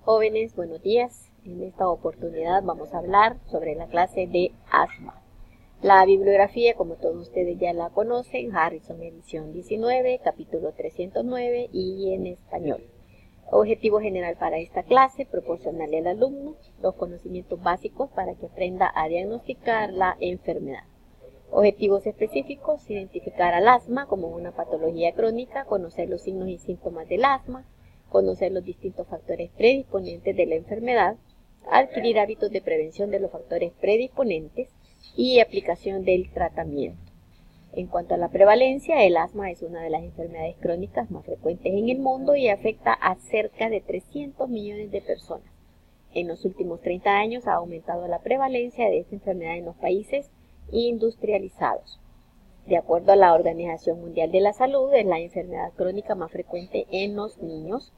Jóvenes, buenos días. En esta oportunidad vamos a hablar sobre la clase de asma. La bibliografía, como todos ustedes ya la conocen, Harrison edición 19, capítulo 309 y en español. Objetivo general para esta clase: proporcionarle al alumno los conocimientos básicos para que aprenda a diagnosticar la enfermedad. Objetivos específicos: identificar al asma como una patología crónica, conocer los signos y síntomas del asma, conocer los distintos factores predisponentes de la enfermedad, adquirir hábitos de prevención de los factores predisponentes y aplicación del tratamiento. En cuanto a la prevalencia, el asma es una de las enfermedades crónicas más frecuentes en el mundo y afecta a cerca de 300 millones de personas. En los últimos 30 años ha aumentado la prevalencia de esta enfermedad en los países industrializados. De acuerdo a la Organización Mundial de la Salud, es la enfermedad crónica más frecuente en los niños.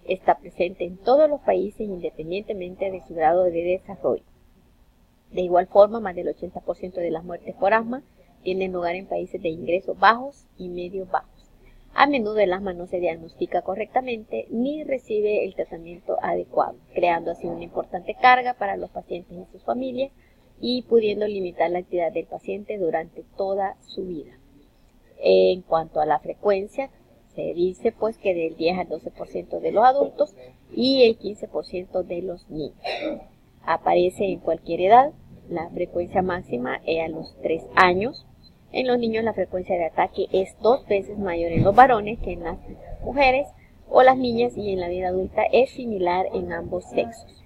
Está presente en todos los países independientemente de su grado de desarrollo. De igual forma, más del 80% de las muertes por asma tienen lugar en países de ingresos bajos y medios bajos. A menudo el asma no se diagnostica correctamente ni recibe el tratamiento adecuado, creando así una importante carga para los pacientes y sus familias y pudiendo limitar la actividad del paciente durante toda su vida. En cuanto a la frecuencia, se dice pues que del 10 al 12% de los adultos y el 15% de los niños. Aparece en cualquier edad. La frecuencia máxima es a los 3 años. En los niños la frecuencia de ataque es 2 veces mayor en los varones que en las mujeres o las niñas, y en la vida adulta es similar en ambos sexos.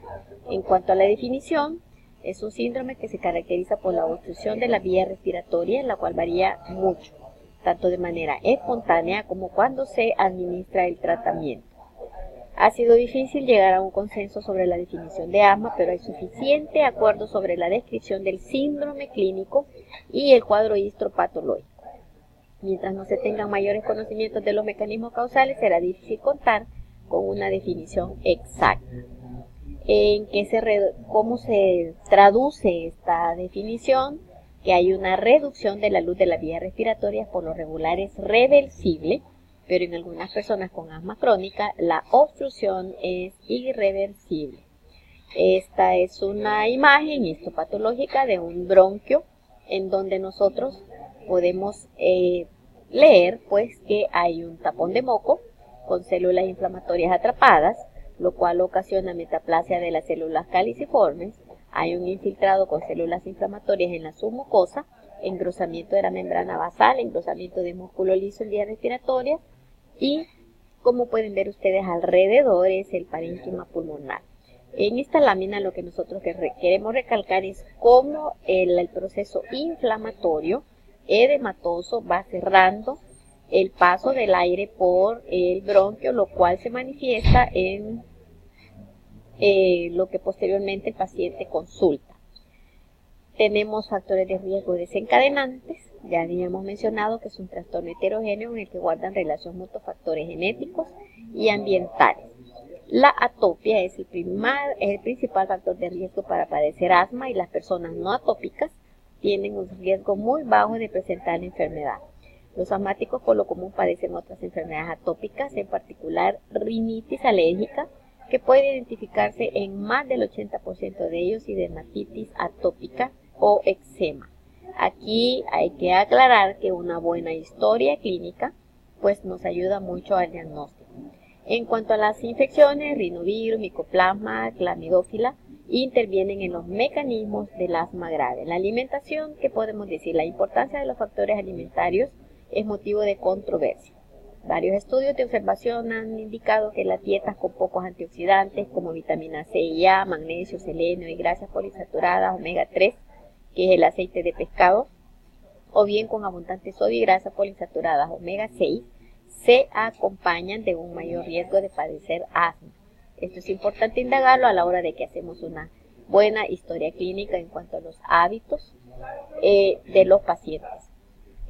En cuanto a la definición, es un síndrome que se caracteriza por la obstrucción de la vía respiratoria, la cual varía mucho, tanto de manera espontánea como cuando se administra el tratamiento. Ha sido difícil llegar a un consenso sobre la definición de asma, pero hay suficiente acuerdo sobre la descripción del síndrome clínico y el cuadro histopatológico. Mientras no se tengan mayores conocimientos de los mecanismos causales, será difícil contar con una definición exacta. ¿Cómo se traduce esta definición? Que hay una reducción de la luz de las vías respiratorias, por lo regular es reversible, pero en algunas personas con asma crónica la obstrucción es irreversible. Esta es una imagen histopatológica de un bronquio en donde nosotros podemos leer pues que hay un tapón de moco con células inflamatorias atrapadas, lo cual ocasiona metaplasia de las células caliciformes. Hay un infiltrado con células inflamatorias en la submucosa, engrosamiento de la membrana basal, engrosamiento de músculo liso en vías respiratorias y, como pueden ver ustedes alrededor, es el parénquima pulmonar. En esta lámina lo que nosotros queremos recalcar es cómo el proceso inflamatorio edematoso va cerrando el paso del aire por el bronquio, lo cual se manifiesta en lo que posteriormente el paciente consulta. Tenemos factores de riesgo desencadenantes. Ya habíamos mencionado que es un trastorno heterogéneo en el que guardan relación mutuos factores genéticos y ambientales. La atopia es el principal factor de riesgo para padecer asma, y las personas no atópicas tienen un riesgo muy bajo de presentar la enfermedad. Los asmáticos por lo común padecen otras enfermedades atópicas, en particular rinitis alérgica, que puede identificarse en más del 80% de ellos, y dermatitis atópica o eczema. Aquí hay que aclarar que una buena historia clínica pues nos ayuda mucho al diagnóstico. En cuanto a las infecciones, rinovirus, micoplasma, clamidófila intervienen en los mecanismos del asma grave. La alimentación, ¿qué podemos decir? La importancia de los factores alimentarios es motivo de controversia. Varios estudios de observación han indicado que las dietas con pocos antioxidantes como vitamina C y A, magnesio, selenio y grasas poliinsaturadas, omega 3, que es el aceite de pescado, o bien con abundante sodio y grasas poliinsaturadas, omega 6, se acompañan de un mayor riesgo de padecer asma. Esto es importante indagarlo a la hora de que hacemos una buena historia clínica en cuanto a los hábitos de los pacientes.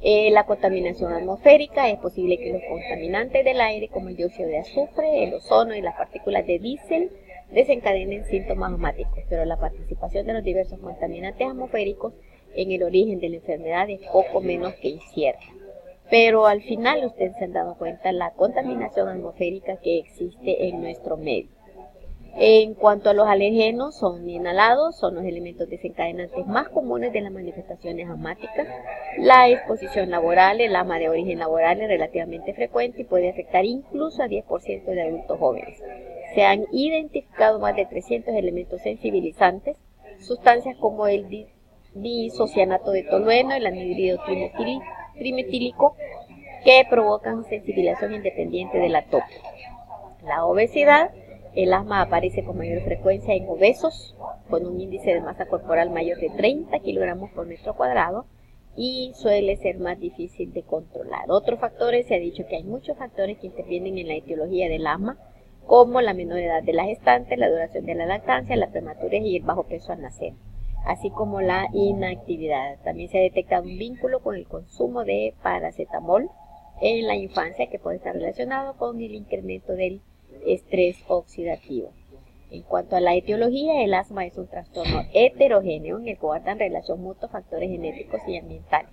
La contaminación atmosférica: es posible que los contaminantes del aire como el dióxido de azufre, el ozono y las partículas de diésel desencadenen síntomas asmáticos, pero la participación de los diversos contaminantes atmosféricos en el origen de la enfermedad es poco menos que incierta. Pero al final ustedes se han dado cuenta la contaminación atmosférica que existe en nuestro medio. En cuanto a los alergenos, son inhalados, son los elementos desencadenantes más comunes de las manifestaciones asmáticas. La exposición laboral, el asma de origen laboral es relativamente frecuente y puede afectar incluso a 10% de adultos jóvenes. Se han identificado más de 300 elementos sensibilizantes, sustancias como el diisocianato de tolueno, el anhídrido trimetílico, que provocan sensibilización independiente de la atopia. La obesidad. El asma aparece con mayor frecuencia en obesos, con un índice de masa corporal mayor de 30 kilogramos por metro cuadrado y suele ser más difícil de controlar. Otros factores, se ha dicho que hay muchos factores que intervienen en la etiología del asma, como la menor edad de la gestante, la duración de la lactancia, la prematurez y el bajo peso al nacer, así como la inactividad. También se ha detectado un vínculo con el consumo de paracetamol en la infancia que puede estar relacionado con el incremento del estrés oxidativo. En cuanto a la etiología, el asma es un trastorno heterogéneo en el que guardan relación mutua factores genéticos y ambientales.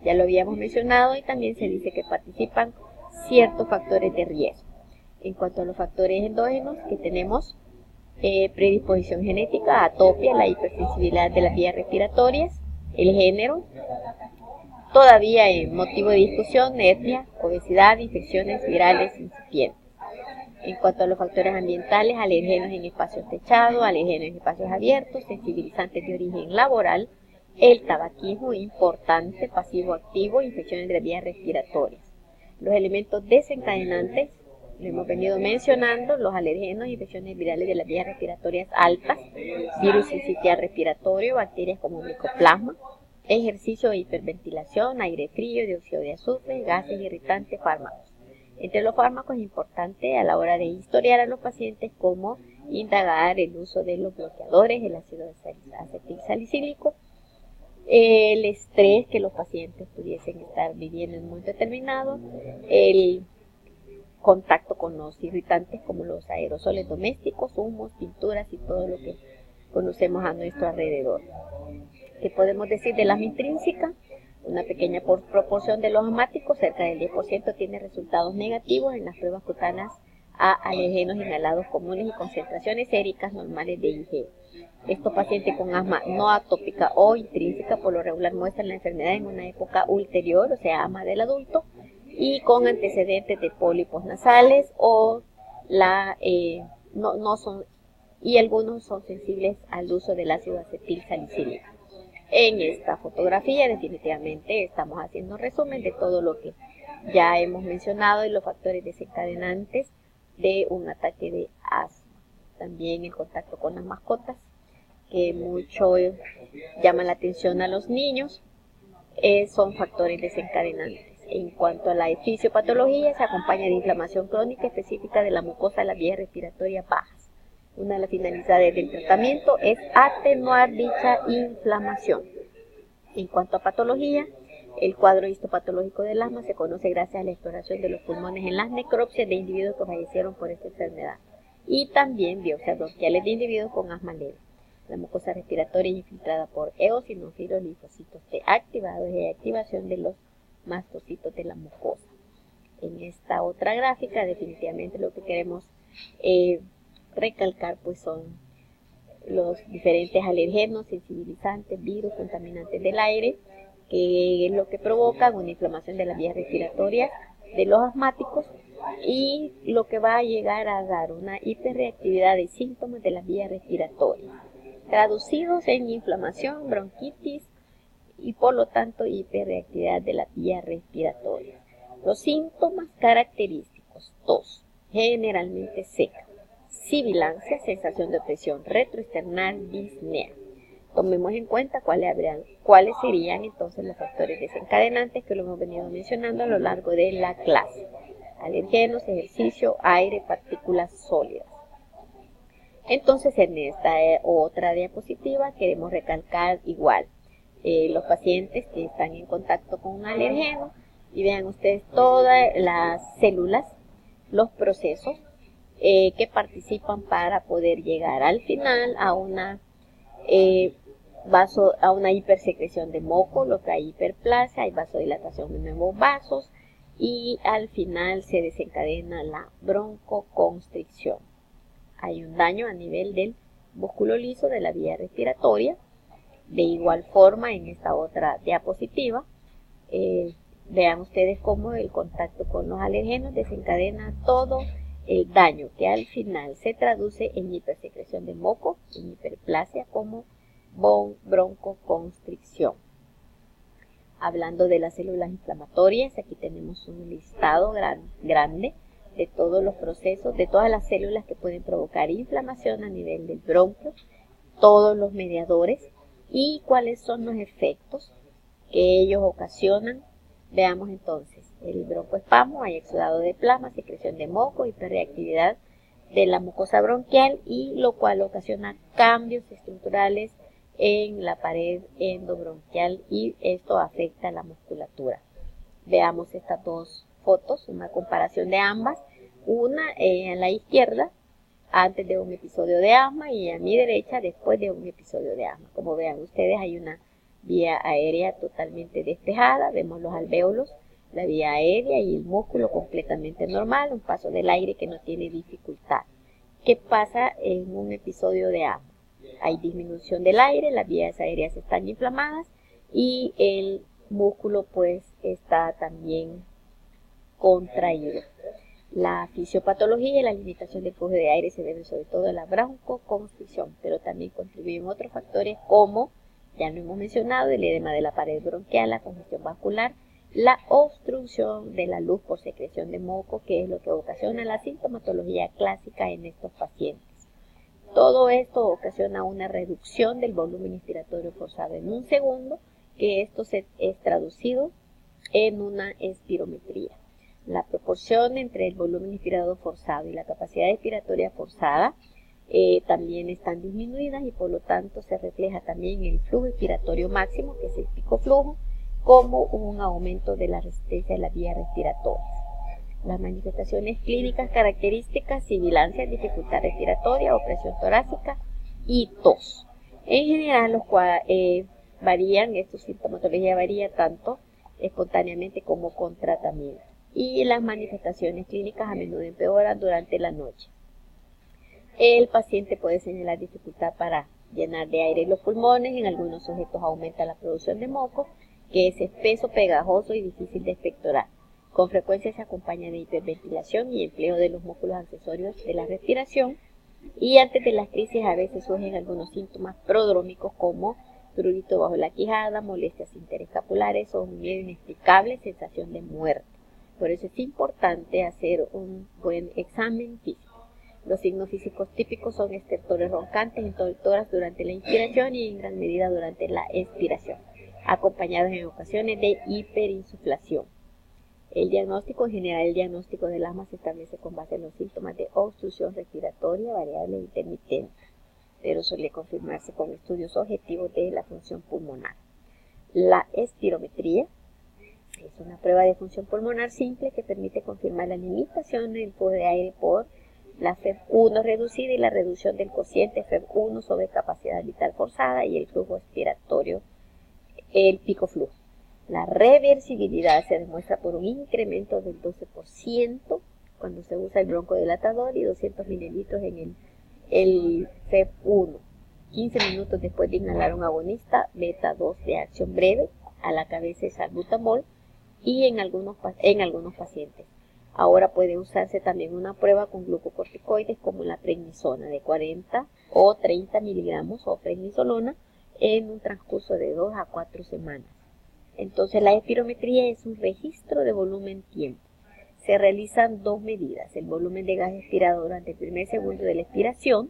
Ya lo habíamos mencionado y también se dice que participan ciertos factores de riesgo. En cuanto a los factores endógenos, que tenemos predisposición genética, atopia, la hipersensibilidad de las vías respiratorias, el género, todavía en motivo de discusión, etnia, obesidad, infecciones virales incipientes. En cuanto a los factores ambientales, alergenos en espacios techados, alergenos en espacios abiertos, sensibilizantes de origen laboral, el tabaquismo importante, pasivo-activo, infecciones de las vías respiratorias. Los elementos desencadenantes, lo hemos venido mencionando, los alergenos, infecciones virales de las vías respiratorias altas, virus sincitial respiratorio, bacterias como micoplasma, ejercicio de hiperventilación, aire frío, dióxido de azufre, gases irritantes, fármacos. Entre los fármacos es importante a la hora de historiar a los pacientes como indagar el uso de los bloqueadores, el ácido acetilsalicílico, el estrés que los pacientes pudiesen estar viviendo en un momento determinado, el contacto con los irritantes como los aerosoles domésticos, humos, pinturas y todo lo que conocemos a nuestro alrededor. ¿Qué podemos decir del asma intrínseca? Una pequeña proporción de los asmáticos, cerca del 10%, tiene resultados negativos en las pruebas cutáneas a alergenos inhalados comunes y concentraciones séricas normales de IG. Estos pacientes con asma no atópica o intrínseca por lo regular muestran la enfermedad en una época ulterior, o sea, asma del adulto, y con antecedentes de pólipos nasales o y algunos son sensibles al uso del ácido acetilsalicílico. En esta fotografía definitivamente estamos haciendo un resumen de todo lo que ya hemos mencionado y los factores desencadenantes de un ataque de asma. También el contacto con las mascotas, que mucho llama la atención a los niños, son factores desencadenantes. En cuanto a la fisiopatología, se acompaña de inflamación crónica específica de la mucosa de las vías respiratorias bajas. Una de las finalidades del tratamiento es atenuar dicha inflamación. En cuanto a patología, el cuadro histopatológico del asma se conoce gracias a la exploración de los pulmones en las necropsias de individuos que fallecieron por esta enfermedad y también biopsias bronquiales de individuos con asma leve. La mucosa respiratoria es infiltrada por eosinófilos, linfocitos T activados y activación de los mastocitos de la mucosa. En esta otra gráfica, definitivamente lo que queremos recalcar pues son los diferentes alergenos, sensibilizantes, virus, contaminantes del aire, que es lo que provocan una inflamación de las vías respiratorias de los asmáticos y lo que va a llegar a dar una hiperreactividad de síntomas de las vías respiratorias, traducidos en inflamación, bronquitis y por lo tanto hiperreactividad de las vías respiratorias. Los síntomas característicos: tos, generalmente seca, sibilancia, sensación de opresión retroesternal, disnea. Tomemos en cuenta cuáles serían entonces los factores desencadenantes que lo hemos venido mencionando a lo largo de la clase: alergenos, ejercicio, aire, partículas sólidas. Entonces en esta otra diapositiva queremos recalcar igual los pacientes que están en contacto con un alergeno y vean ustedes todas las células, los procesos que participan para poder llegar al final a una hipersecreción de moco, lo que hay hiperplasia, hay vasodilatación de nuevos vasos y al final se desencadena la broncoconstricción. hay un daño a nivel del músculo liso de la vía respiratoria. De igual forma, en esta otra diapositiva, vean ustedes cómo el contacto con los alergenos desencadena todo el daño que al final se traduce en hipersecreción de moco, en hiperplasia como broncoconstricción. Hablando de las células inflamatorias, aquí tenemos un listado grande de todos los procesos, de todas las células que pueden provocar inflamación a nivel del bronquio, todos los mediadores y cuáles son los efectos que ellos ocasionan. Veamos entonces, el broncoespasmo, hay exudado de plasma, secreción de moco, hiperreactividad de la mucosa bronquial y lo cual ocasiona cambios estructurales en la pared endobronquial y esto afecta a la musculatura. Veamos estas dos fotos, una comparación de ambas, una a la izquierda antes de un episodio de asma y a mi derecha después de un episodio de asma. Como vean ustedes, hay una vía aérea totalmente despejada, vemos los alvéolos, la vía aérea y el músculo completamente normal, un paso del aire que no tiene dificultad. ¿Qué pasa en un episodio de asma? Hay disminución del aire, las vías aéreas están inflamadas y el músculo pues está también contraído. La fisiopatología y la limitación del flujo de aire se debe sobre todo a la broncoconstricción, pero también contribuyen otros factores como, ya lo hemos mencionado, el edema de la pared bronquial, la congestión vascular, la obstrucción de la luz por secreción de moco, que es lo que ocasiona la sintomatología clásica en estos pacientes. Todo esto ocasiona una reducción del volumen expiratorio forzado en un segundo, que esto es traducido en una espirometría. La proporción entre el volumen expirado forzado y la capacidad expiratoria forzada también están disminuidas y por lo tanto se refleja también el flujo expiratorio máximo, que es el pico flujo, como un aumento de la resistencia de las vías respiratorias. Las manifestaciones clínicas características, sibilancia, dificultad respiratoria, opresión torácica y tos. En general, los cuales varían, esta sintomatología varía tanto espontáneamente como con tratamiento. Y las manifestaciones clínicas a menudo empeoran durante la noche. El paciente puede señalar dificultad para llenar de aire los pulmones, en algunos sujetos aumenta la producción de moco, que es espeso, pegajoso y difícil de expectorar. Con frecuencia se acompaña de hiperventilación y empleo de los músculos accesorios de la respiración. Y antes de las crisis a veces surgen algunos síntomas prodrómicos como prurito bajo la quijada, molestias interescapulares o un miedo inexplicable, sensación de muerte. Por eso es importante hacer un buen examen físico. Los signos físicos típicos son estertores roncantes en todo el tórax durante la inspiración y en gran medida durante la expiración, acompañados en ocasiones de hiperinsuflación. El diagnóstico, en general, el diagnóstico del asma se establece con base en los síntomas de obstrucción respiratoria variable e intermitente, pero suele confirmarse con estudios objetivos de la función pulmonar. La espirometría es una prueba de función pulmonar simple que permite confirmar la limitación del flujo de aire por la FEV1 reducida y la reducción del cociente FEV1 sobre capacidad vital forzada y el flujo expiratorio, el pico flujo. La reversibilidad se demuestra por un incremento del 12% cuando se usa el broncodilatador y 200 mililitros en el FEV1. 15 minutos después de inhalar un agonista beta 2 de acción breve, a la cabeza es salbutamol y en algunos pacientes. Ahora puede usarse también una prueba con glucocorticoides como la prednisona de 40 o 30 miligramos o prednisolona en un transcurso de 2 a 4 semanas. Entonces la espirometría es un registro de volumen-tiempo. Se realizan dos medidas, el volumen de gas expirado durante el primer segundo de la expiración,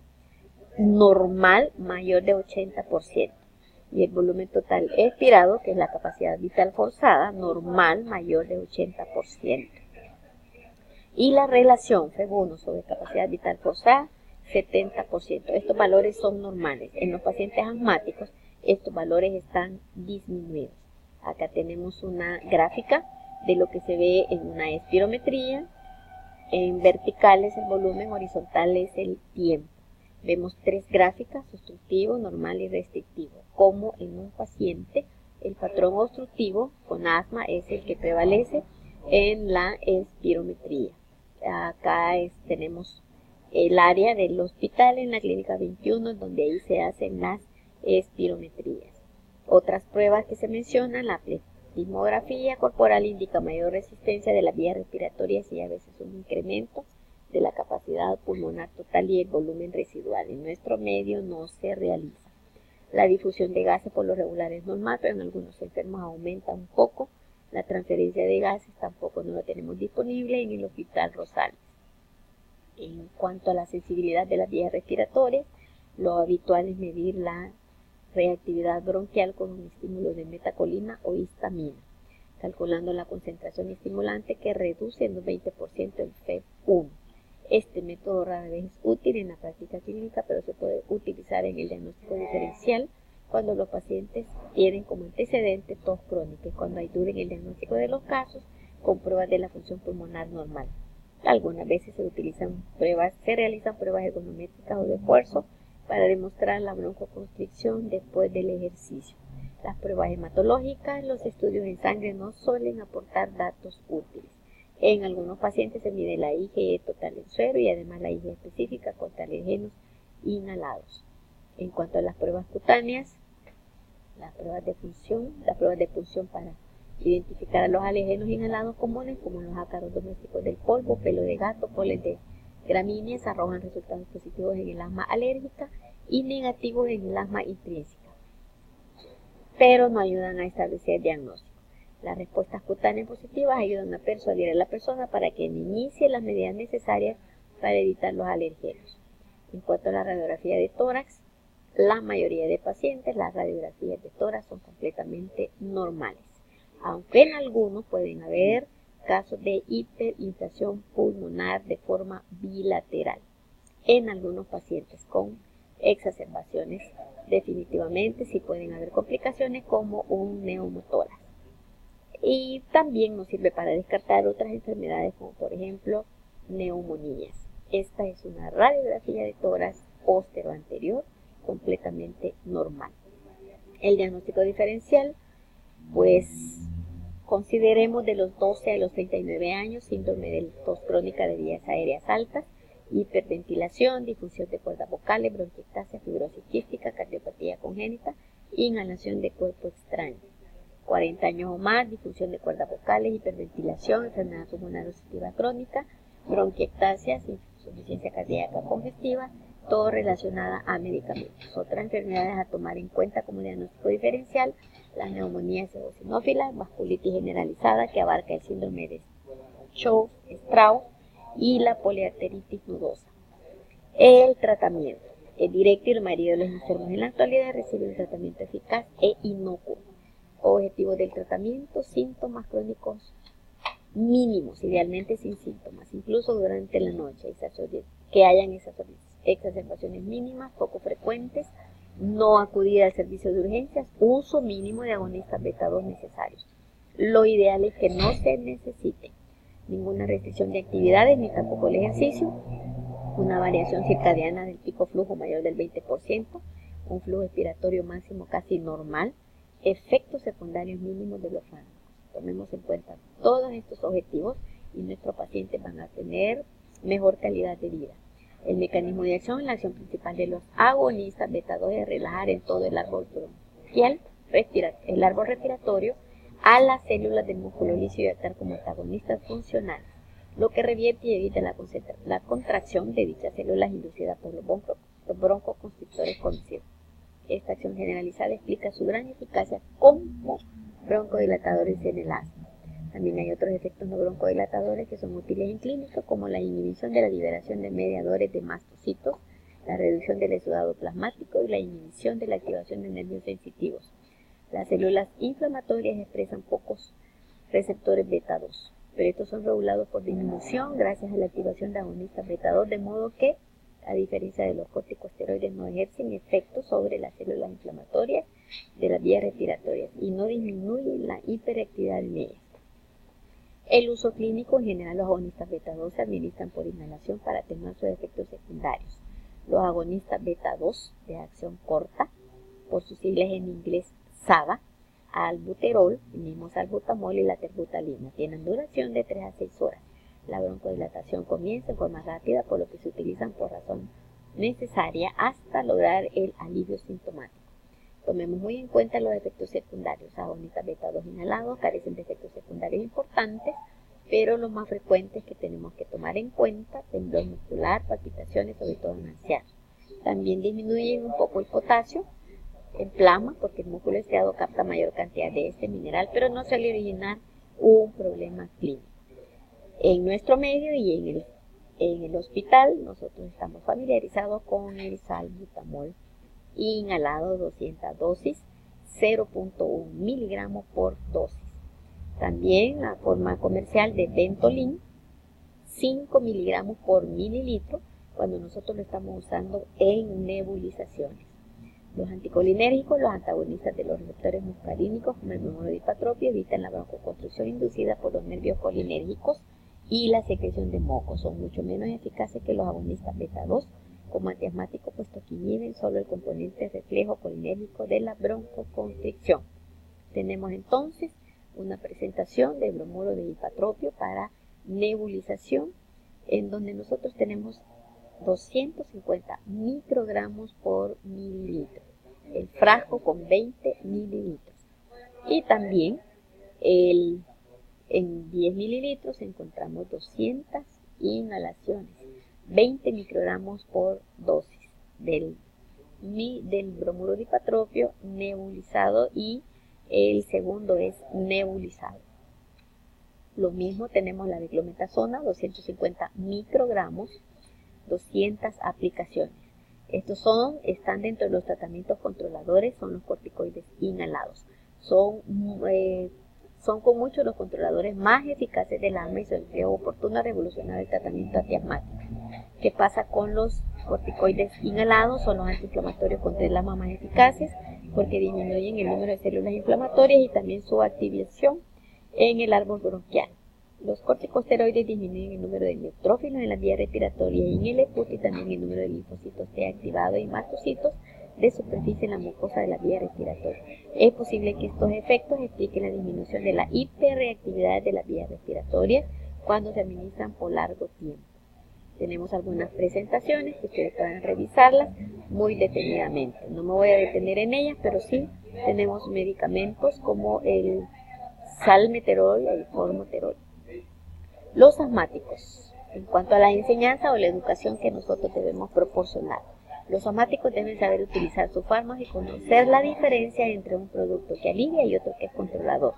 normal mayor de 80%, y el volumen total expirado, que es la capacidad vital forzada, normal mayor de 80%. Y la relación FEV1 sobre capacidad vital forzada, 70%. Estos valores son normales. En los pacientes asmáticos, estos valores están disminuidos. Acá tenemos una gráfica de lo que se ve en una espirometría. En vertical es el volumen, horizontal es el tiempo. Vemos tres gráficas, obstructivo, normal y restrictivo. Como en un paciente, el patrón obstructivo con asma es el que prevalece en la espirometría. Acá tenemos el área del hospital en la clínica 21, donde ahí se hacen las espirometrías. Otras pruebas que se mencionan, la plethysmografía corporal indica mayor resistencia de las vías respiratorias y a veces un incremento de la capacidad pulmonar total y el volumen residual. En nuestro medio no se realiza. La difusión de gases por lo regular es normal, pero en algunos enfermos aumenta un poco. La transferencia de gases tampoco no lo tenemos disponible en el Hospital Rosales. En cuanto a la sensibilidad de las vías respiratorias, lo habitual es medir la reactividad bronquial con un estímulo de metacolina o histamina, calculando la concentración estimulante que reduce en un 20% el FEV1. Este método rara vez es útil en la práctica clínica, pero se puede utilizar en el diagnóstico diferencial cuando los pacientes tienen como antecedente tos crónica y cuando hay duda en el diagnóstico de los casos con pruebas de la función pulmonar normal. Algunas veces se realizan pruebas ergonométricas o de esfuerzo para demostrar la broncoconstricción después del ejercicio. Las pruebas hematológicas, los estudios en sangre no suelen aportar datos útiles. En algunos pacientes se mide la IgE total en suero y además la IgE específica contra alérgenos inhalados. En cuanto a las pruebas cutáneas, las pruebas de punción para identificar a los alérgenos inhalados comunes como los ácaros domésticos del polvo, pelo de gato, polen de gramíneas arrojan resultados positivos en el asma alérgica y negativos en el asma intrínseca, pero no ayudan a establecer diagnóstico. Las respuestas cutáneas positivas ayudan a persuadir a la persona para que inicie las medidas necesarias para evitar los alergenos. En cuanto a la radiografía de tórax, la mayoría de pacientes, las radiografías de tórax son completamente normales, aunque en algunos pueden haber casos de hiperinflación pulmonar de forma bilateral. En algunos pacientes con exacerbaciones, definitivamente sí pueden haber complicaciones como un neumotórax. Y también nos sirve para descartar otras enfermedades como por ejemplo neumonías. Esta es una radiografía de tórax póstero anterior completamente normal. El diagnóstico diferencial, pues consideremos de los 12 a los 39 años, síndrome de tos crónica de vías aéreas altas, hiperventilación, difusión de cuerdas vocales, bronquiectasia, fibrosis quística, cardiopatía congénita, inhalación de cuerpo extraño. 40 años o más, difusión de cuerdas vocales, hiperventilación, enfermedad pulmonar obstructiva crónica, bronquiectasias, insuficiencia cardíaca congestiva, todo relacionada a medicamentos. Otras enfermedades a tomar en cuenta como diagnóstico diferencial, las neumonías eosinófilas, vasculitis generalizada que abarca el síndrome de Strauss y la poliarteritis nodosa. El tratamiento. El directo y la mayoría de los enfermos en la actualidad reciben un tratamiento eficaz e inocuo. Objetivos del tratamiento: síntomas crónicos mínimos, idealmente sin síntomas, incluso durante la noche, que hayan exacerbaciones mínimas, poco frecuentes, no acudir al servicio de urgencias, uso mínimo de agonistas beta 2 necesarios. Lo ideal es que no se necesite ninguna restricción de actividades ni tampoco el ejercicio, una variación circadiana del pico flujo mayor del 20%, un flujo expiratorio máximo casi normal, efectos secundarios mínimos de los fármacos. Tomemos en cuenta todos estos objetivos y nuestros pacientes van a tener mejor calidad de vida. El mecanismo de acción, la acción principal de los agonistas beta 2 es relajar en todo el árbol bronquial, el árbol respiratorio, a las células del músculo liso y actuar como antagonistas funcionales, lo que revierte y evita la contracción de dichas células inducida por los broncoconstrictores conocidos. Esta acción generalizada explica su gran eficacia como broncodilatadores en el asma. También hay otros efectos no broncodilatadores que son útiles en clínica, como la inhibición de la liberación de mediadores de mastocitos, la reducción del exudado plasmático y la inhibición de la activación de nervios sensitivos. Las células inflamatorias expresan pocos receptores beta 2, pero estos son regulados por disminución gracias a la activación de agonistas beta 2, de modo que, a diferencia de los corticosteroides, no ejercen efecto sobre las células inflamatorias de las vías respiratorias y no disminuyen la hiperactividad en ellas. El uso clínico: en general los agonistas beta 2 se administran por inhalación para atenuar sus efectos secundarios. Los agonistas beta 2 de acción corta, por sus siglas en inglés SABA, albuterol, el mismo salbutamol y la terbutalina, tienen duración de 3 a 6 horas. La broncodilatación comienza en forma rápida, por lo que se utilizan por razón necesaria hasta lograr el alivio sintomático. Tomemos muy en cuenta los efectos secundarios. Agonistas beta 2 inhalados carecen de efectos secundarios importantes, pero los más frecuentes que tenemos que tomar en cuenta: temblor muscular, palpitaciones, sobre todo en ancianos. También disminuyen un poco el potasio en plasma, porque el músculo estriado capta mayor cantidad de este mineral, pero no suele originar un problema clínico. En nuestro medio y en el hospital, nosotros estamos familiarizados con el salbutamol inhalado 200 dosis, 0.1 miligramos por dosis. También la forma comercial de Ventolin, 5 miligramos por mililitro, cuando nosotros lo estamos usando en nebulizaciones. Los anticolinérgicos, los antagonistas de los receptores muscarínicos, como el bromuro de hipatropio, evitan la broncoconstricción inducida por los nervios colinérgicos y la secreción de moco. Son mucho menos eficaces que los agonistas beta 2 como antiasmáticos, puesto que inhiben solo el componente reflejo colinérgico de la broncoconstricción. Tenemos entonces una presentación de bromuro de hipatropio para nebulización, en donde nosotros tenemos 250 microgramos por mililitro, el frasco con 20 mililitros. Y también en 10 mililitros encontramos 200 inhalaciones, 20 microgramos por dosis del bromuro de hipatropio nebulizado, y el segundo es nebulizado. Lo mismo tenemos la diclometasona, 250 microgramos, 200 aplicaciones. Estos están dentro de los tratamientos controladores, son los corticoides inhalados. Son con mucho los controladores más eficaces del asma y su empleo oportuno ha revolucionado el tratamiento antiasmático. ¿Qué pasa con los corticoides inhalados? Son los antiinflamatorios contra el asma más eficaces, porque disminuyen el número de células inflamatorias y también su activación en el árbol bronquial. Los corticosteroides disminuyen el número de neutrófilos en la vía respiratoria y en el EPUT, y también el número de linfocitos T activados y mastocitos de superficie en la mucosa de la vía respiratoria. Es posible que estos efectos expliquen la disminución de la hiperreactividad de las vías respiratorias cuando se administran por largo tiempo. Tenemos algunas presentaciones que ustedes puedan revisarlas muy detenidamente. No me voy a detener en ellas, pero sí tenemos medicamentos como el salmeterol, el formoterol. Los asmáticos, en cuanto a la enseñanza o la educación que nosotros debemos proporcionar. Los asmáticos deben saber utilizar sus fármacos y conocer la diferencia entre un producto que alivia y otro que es controlador.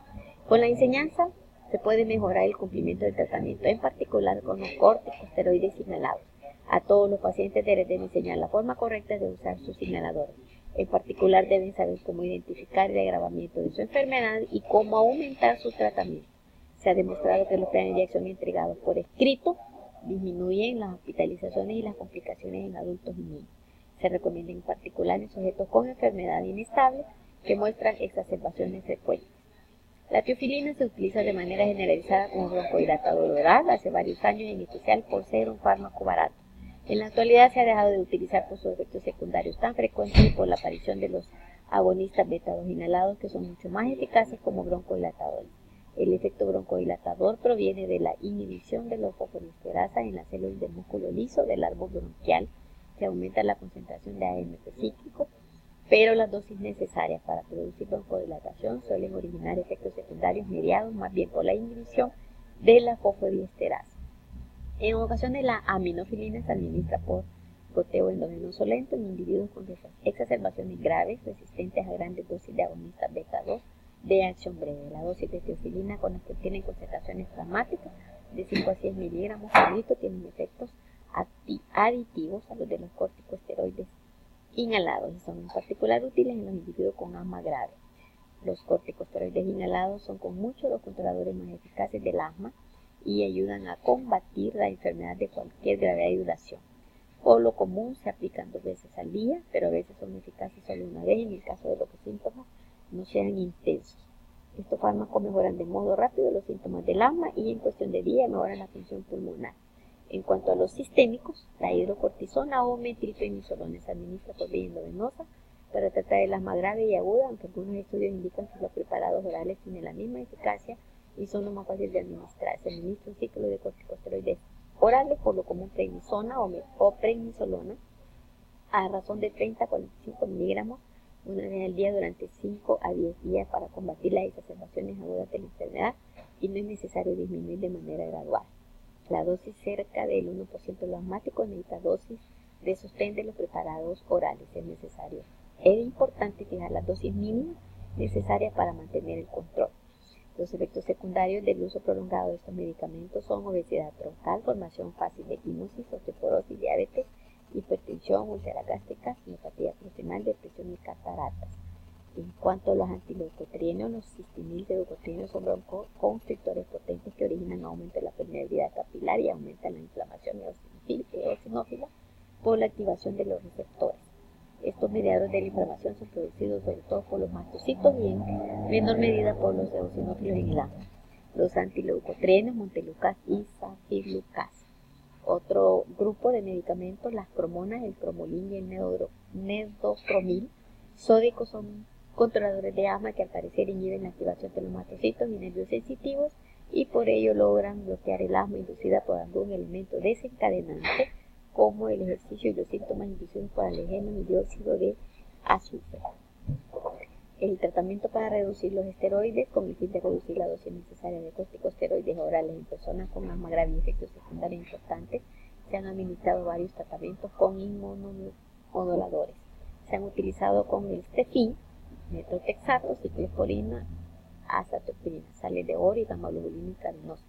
Con la enseñanza se puede mejorar el cumplimiento del tratamiento, en particular con los corticosteroides inhalados. A todos los pacientes deben enseñar la forma correcta de usar sus inhaladores. En particular deben saber cómo identificar el agravamiento de su enfermedad y cómo aumentar su tratamiento. Se ha demostrado que los planes de acción entregados por escrito disminuyen las hospitalizaciones y las complicaciones en adultos y niños. Se recomienda en particular en sujetos con enfermedad inestable que muestran exacerbaciones frecuentes. La tiofilina se utiliza de manera generalizada como broncodilatador oral hace varios años, en especial por ser un fármaco barato. En la actualidad se ha dejado de utilizar por sus efectos secundarios tan frecuentes y por la aparición de los agonistas beta 2 inhalados, que son mucho más eficaces como broncodilatadores. El efecto broncodilatador proviene de la inhibición de la fosfodiesterasa en las células del músculo liso del árbol bronquial. Se aumenta la concentración de AMP cíclico, pero las dosis necesarias para producir broncodilatación suelen originar efectos secundarios mediados más bien por la inhibición de la fosfodiesterasa. En ocasiones la aminofilina se administra por goteo endovenoso lento en individuos con exacerbaciones graves resistentes a grandes dosis de agonistas beta 2 de acción breve. La dosis de teofilina con las que tienen concentraciones plasmáticas de 5 a 100 miligramos por litro tienen efectos aditivos a los de los corticosteroides inhalados y son en particular útiles en los individuos con asma grave. Los corticosteroides inhalados son con mucho los controladores más eficaces del asma y ayudan a combatir la enfermedad de cualquier gravedad y duración. Por lo común se aplican 2 veces al día, pero a veces son eficaces solo una vez en el caso de los síntomas no sean intensos. Estos fármacos mejoran de modo rápido los síntomas del asma y en cuestión de días mejoran la función pulmonar. En cuanto a los sistémicos, la hidrocortisona o metilprednisolona se administra por vía endovenosa para tratar el asma grave y aguda, aunque algunos estudios indican que los preparados orales tienen la misma eficacia y son los más fáciles de administrar. Se administra un ciclo de corticosteroides orales, por lo común prednisona o prednisolona, a razón de 30 a 45 miligramos una vez al día durante 5 a 10 días para combatir las exacerbaciones agudas de la enfermedad, y no es necesario disminuir de manera gradual. La dosis cerca del 1% de los asmáticos necesita dosis de sostén de los preparados orales, es necesario. Es importante fijar las dosis mínimas necesarias para mantener el control. Los efectos secundarios del uso prolongado de estos medicamentos son obesidad troncal, formación fácil de equimosis, osteoporosis, diabetes, hipertensión, úlceras gástricas, neuropatía proximal, depresión y cataratas. En cuanto a los antileucotrienos, los cistinil-leucotrienos son broncoconstrictores potentes que originan aumento de la permeabilidad capilar y aumentan la inflamación eosinófila por la activación de los receptores. Estos mediadores de la inflamación son producidos sobre todo por los mastocitos y en menor medida por los eosinófilos en el ano. Los antileucotrienos, montelukast y zafirlukast. Otro grupo de medicamentos, las cromonas, el cromolin y el nedocromil sódicos, son controladores de asma que al parecer inhiben la activación de los mastocitos y nervios sensitivos, y por ello logran bloquear el asma inducida por algún elemento desencadenante como el ejercicio y los síntomas inducidos por alergenos y dióxido de azufre. El tratamiento para reducir los esteroides con el fin de reducir la dosis necesaria de corticosteroides orales en personas con asma grave y efectos secundarios importantes, se han administrado varios tratamientos con inmunomoduladores. Se han utilizado con el Stefin, metotrexato, ciclosporina, azatioprina, sales de oro y gamma-globulina intravenosa,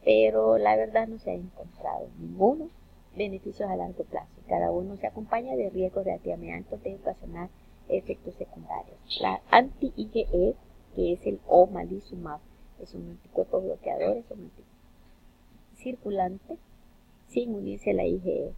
pero la verdad no se ha encontrado ninguno beneficios a largo plazo. Cada uno se acompaña de riesgos relativamente altos de ocasionar efectos secundarios. La anti-IgE, que es el omalizumab, es un anticuerpo bloqueador, es un anticirculante sin unirse a la IgE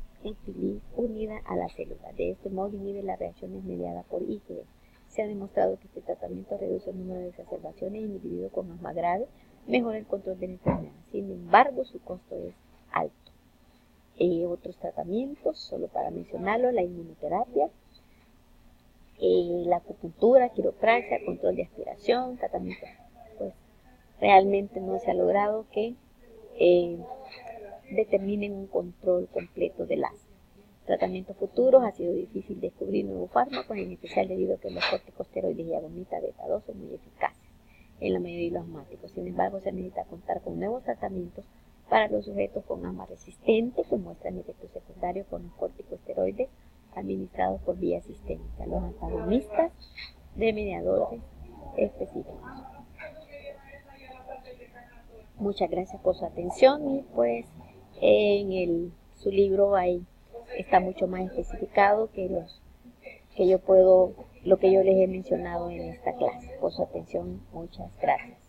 unida a la célula. De este modo inhibe las reacciones mediadas por IgE. Se ha demostrado que este tratamiento reduce el número de exacerbaciones en individuos con asma grave, mejora el control de la enfermedad. Sin embargo, su costo es alto. Otros tratamientos, solo para mencionarlo, la inmunoterapia, la acupuntura, quiropraxia, control de aspiración, tratamiento, pues realmente no se ha logrado que determinen un control completo del asma. Tratamientos futuros, ha sido difícil descubrir nuevos fármacos, en especial debido a que los corticosteroides y agonista beta 2 son muy eficaces en la mayoría de los asmáticos. Sin embargo, se necesita contar con nuevos tratamientos para los sujetos con asma resistente que muestran efectos secundarios con los corticosteroides administrados por vía sistémica, los antagonistas de mediadores específicos. Muchas gracias por su atención, y pues en su libro ahí está mucho más especificado que lo que yo les he mencionado en esta clase. Por su atención, muchas gracias.